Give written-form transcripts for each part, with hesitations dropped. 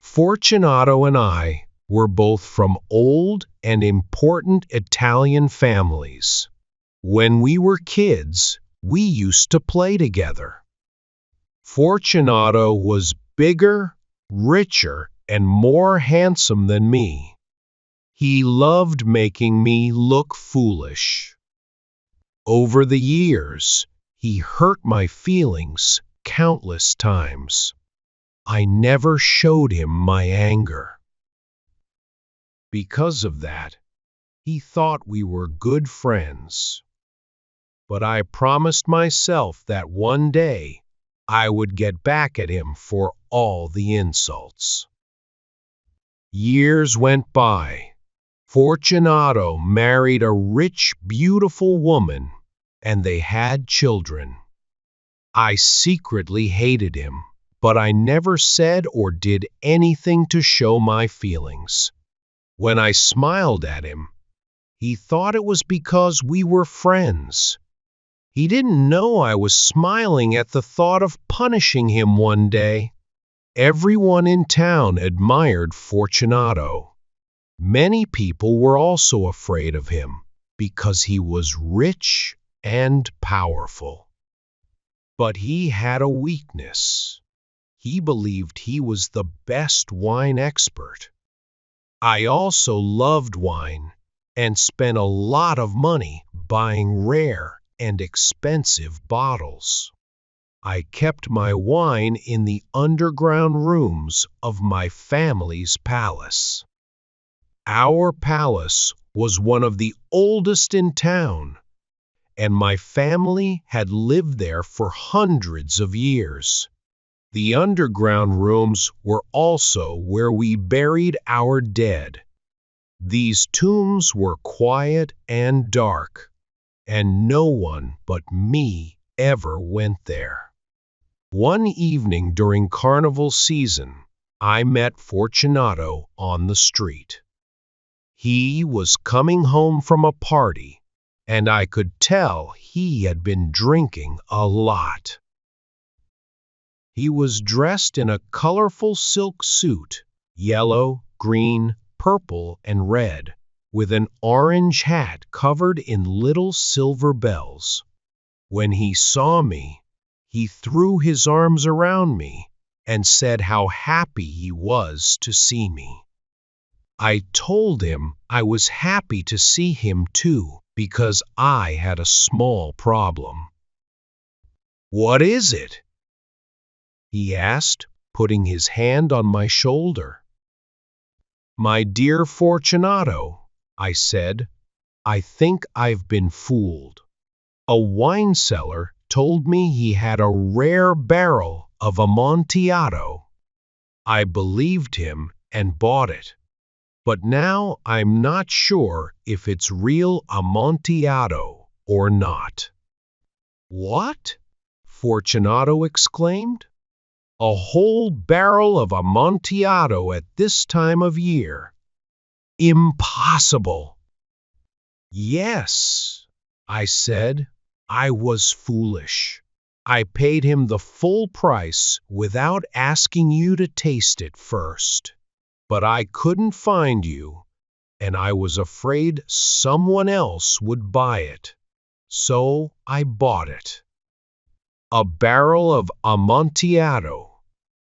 Fortunato and I were both from old and important Italian families. When we were kids, we used to play together. Fortunato was bigger, richer, and more handsome than me. He loved making me look foolish. Over the years, he hurt my feelings countless times. I never showed him my anger. Because of that, he thought we were good friends. But I promised myself that one day I would get back at him for all the insults. Years went by. Fortunato married a rich, beautiful woman, and they had children. I secretly hated him, but I never said or did anything to show my feelings. When I smiled at him, he thought it was because we were friends. He didn't know I was smiling at the thought of punishing him one day. Everyone in town admired Fortunato. Many people were also afraid of him because he was rich and powerful. But he had a weakness. He believed he was the best wine expert. I also loved wine and spent a lot of money buying rare and expensive bottles. I kept my wine in the underground rooms of my family's palace. Our palace was one of the oldest in town, and my family had lived there for hundreds of years. The underground rooms were also where we buried our dead. These tombs were quiet and dark, and no one but me ever went there. One evening during carnival season, I met Fortunato on the street. He was coming home from a party, and I could tell he had been drinking a lot. He was dressed in a colorful silk suit, yellow, green, purple, and red, with an orange hat covered in little silver bells. When he saw me, he threw his arms around me and said how happy he was to see me. I told him I was happy to see him too because I had a small problem. "What is it?" he asked, putting his hand on my shoulder. "My dear Fortunato," I said, "I think I've been fooled. A wine seller told me he had a rare barrel of Amontillado. I believed him and bought it. But now I'm not sure if it's real Amontillado or not." "What?" Fortunato exclaimed. "A whole barrel of Amontillado at this time of year? Impossible!" "Yes," I said, "I was foolish. I paid him the full price without asking you to taste it first. But I couldn't find you, and I was afraid someone else would buy it. So I bought it." "A barrel of Amontillado,"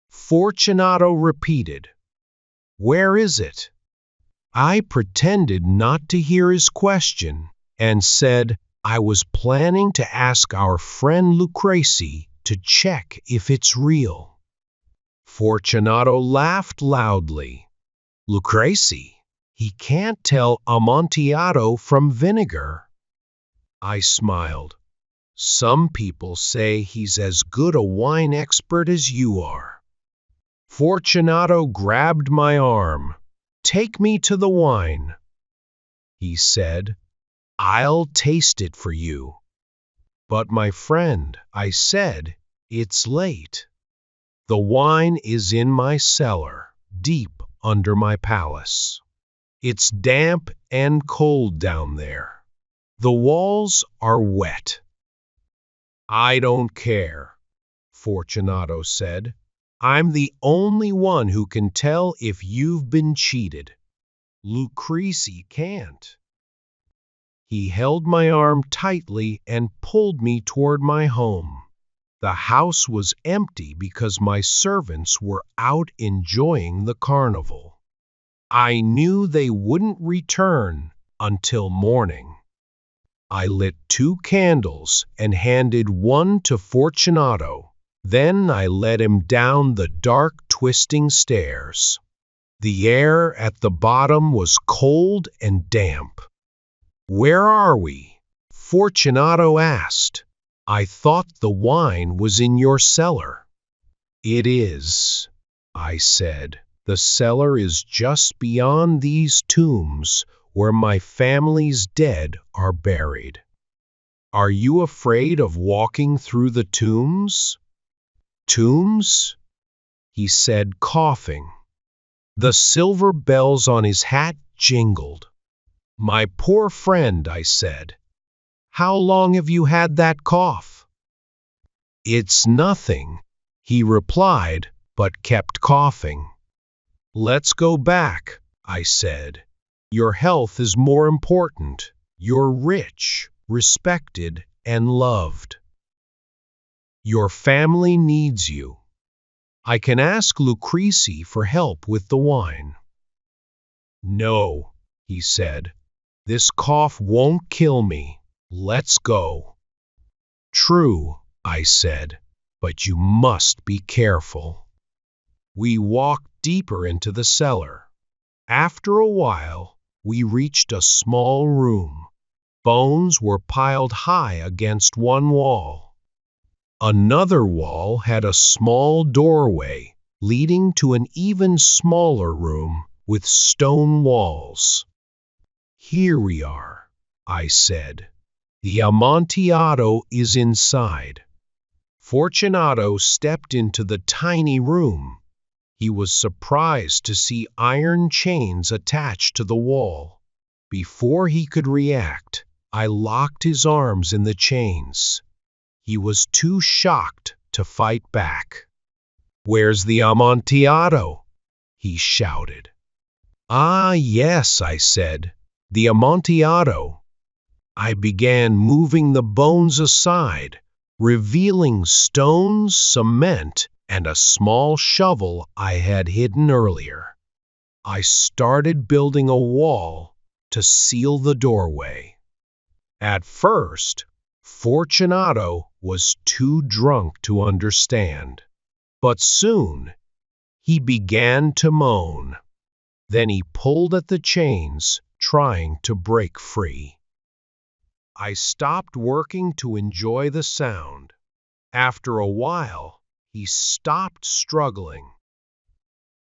Fortunato repeated. "Where is it?" I pretended not to hear his question and said I was planning to ask our friend Lucrezi to check if it's real. Fortunato laughed loudly. "Lucrezi? He can't tell Amontillado from vinegar." I smiled. "Some people say he's as good a wine expert as you are." Fortunato grabbed my arm. "Take me to the wine," he said. "I'll taste it for you." "But my friend," I said, "it's late. The wine is in my cellar, deep under my palace. It's damp and cold down there. The walls are wet." "I don't care," Fortunato said. I'm the only one who can tell if you've been cheated. Lucrece can't. He held my arm tightly and pulled me toward my home. The house was empty because my servants were out enjoying the carnival. I knew they wouldn't return until morning. I lit 2 candles and handed one to Fortunato. Then I led him down the dark, twisting stairs. The air at the bottom was cold and damp. "Where are we?" Fortunato asked. "I thought the wine was in your cellar." "It is," I said. "The cellar is just beyond these tombs where my family's dead are buried." "Are you afraid of walking through the tombs?" "Tombs?" he said, coughing. The silver bells on his hat jingled. "My poor friend," I said. "How long have you had that cough?" "It's nothing," he replied, but kept coughing. "Let's go back," I said. "Your health is more important. You're rich, respected, and loved. Your family needs you. I can ask Lucrece for help with the wine." "No," he said. "This cough won't kill me. Let's go." "True," I said, "but you must be careful." We walked deeper into the cellar. After a while, we reached a small room. Bones were piled high against one wall. Another wall had a small doorway leading to an even smaller room with stone walls. "Here we are," I said. "The Amontillado is inside." Fortunato stepped into the tiny room. He was surprised to see iron chains attached to the wall. Before he could react, I locked his arms in the chains. He was too shocked to fight back. "Where's the Amontillado?" he shouted. "Ah, yes," I said, "the Amontillado." I began moving the bones aside, revealing stones, cement, and a small shovel I had hidden earlier. I started building a wall to seal the doorway. At first, Fortunato was too drunk to understand, but soon he began to moan. Then he pulled at the chains, trying to break free. I stopped working to enjoy the sound. After a while, he stopped struggling.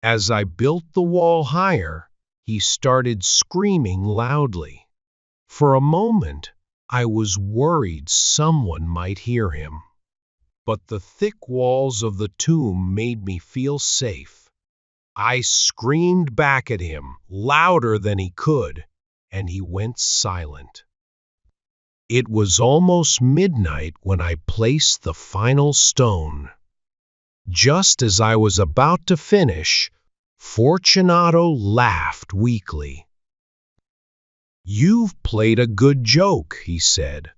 As I built the wall higher, he started screaming loudly. For a moment, I was worried someone might hear him. But the thick walls of the tomb made me feel safe. I screamed back at him, louder than he could, and he went silent. It was almost midnight when I placed the final stone. Just as I was about to finish, Fortunato laughed weakly. "You've played a good joke," he said.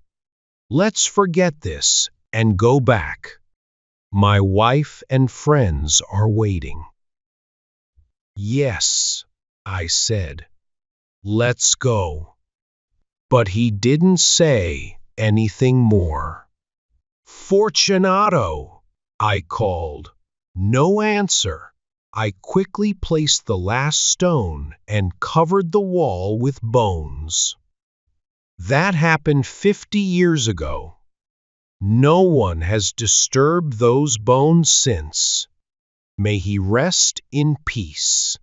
"Let's forget this and go back. My wife and friends are waiting." "Yes," I said. "Let's go." But he didn't say anything more. "Fortunato!" I called. No answer. I quickly placed the last stone and covered the wall with bones. That happened 50 years ago. No one has disturbed those bones since. May he rest in peace.